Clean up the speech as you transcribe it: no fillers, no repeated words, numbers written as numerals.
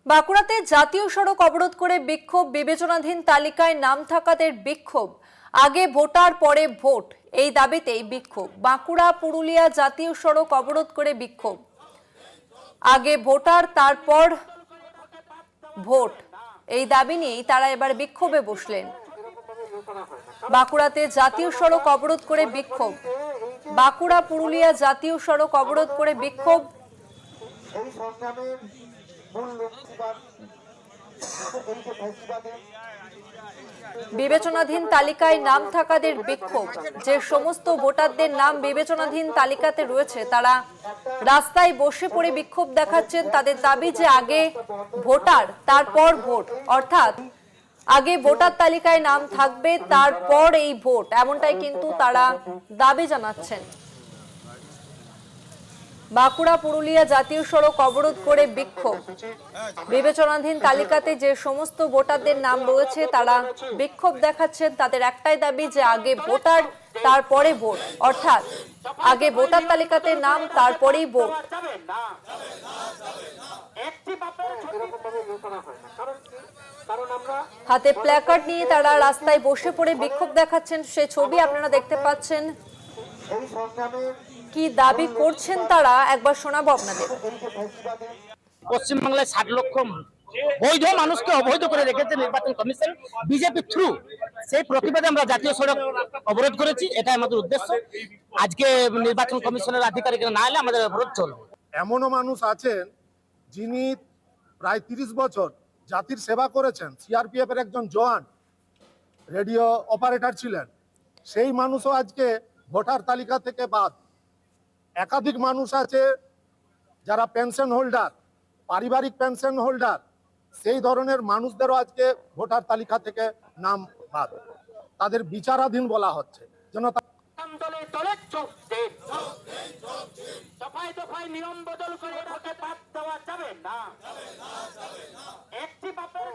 বাঁকুড়াতে জাতীয় সড়ক অবরোধ করে বিক্ষোভ, বিবেচনাধীন তালিকায় নাম থাকাদের বিক্ষোভ। আগে ভোটার পরে ভোট, এই দাবিতেই বিক্ষোভ। বাঁকুড়া পুরুলিয়া জাতীয় সড়ক অবরোধ করে বিক্ষোভ। আগে ভোটার তারপর ভোট, এই দাবি নিয়েই তারা এবার বিক্ষোভে বসলেন। বাঁকুড়াতে জাতীয় সড়ক অবরোধ করে বিক্ষোভ। বাঁকুড়া পুরুলিয়া জাতীয় সড়ক অবরোধ করে বিক্ষোভ। বিবেচনাধীন তালিকায় নাম থাকাদের বিক্ষোভ। যে সমস্ত ভোটারদের নাম বিবেচনাধীন তালিকাতে রয়েছে তারা রাস্তায় বসে পড়ে বিক্ষোভ দেখাচ্ছেন। তাদের দাবি যে আগে ভোটার তারপর ভোট, অর্থাৎ আগে ভোটার তালিকায় নাম থাকবে তারপর এই ভোট, এমনটাই কিন্তু তারা দাবি জানাচ্ছেন। বাঁকুড়া পুরুলিয়া জাতীয় সড়ক অবরোধ করে বিক্ষোভ। বিবেচনাধীন তালিকাতে যে সমস্ত ভোটারদের নাম রয়েছে তারা বিক্ষোভ দেখাচ্ছেন। তাদের একটাই দাবি যে আগে ভোটার তারপরে ভোট, অর্থাৎ আগে ভোটার তালিকাতে নাম তারপরেই ভোট। হাতে প্ল্যাকার্ড নিয়ে তারা রাস্তায় বসে পড়ে বিক্ষোভ দেখাচ্ছেন, সে ছবি আপনারা দেখতে পাচ্ছেন। কি দাবি করছেন তারা একবার শোনাবো আপনাদের। পশ্চিমবাংলায় 60 লক্ষ বৈধ মানুষকে অবৈধ করে রেখেছে নির্বাচন কমিশন বিজেপি থ্রু। সেই প্রতিবাদে আমরা জাতীয় সড়ক অবরোধ করেছি, এটাই আমাদের উদ্দেশ্য। আজকে নির্বাচন কমিশনের আধিকারিকরা না এলে আমাদের অবরোধ চলবে। এমনও মানুষ আছেন যিনি প্রায় 30 বছর জাতির সেবা করেছেন, সিআরপিএফ এর একজন জওয়ান, রেডিও অপারেটর ছিলেন, সেই মানুষও আজকে ভোটার তালিকা থেকে বাদ। একাধিক মানুষ আছে যারা পেনশন হোল্ডার, পারিবারিক পেনশন হোল্ডার, সেই ধরনের মানুষদেরও আজকে ভোটার তালিকা থেকে নাম বাদ, তাদের বিচারাধীন বলা হচ্ছে। যেন নিয়ম বদল করে ভোটে বাদ দেওয়া যাবে না। একটি বাপের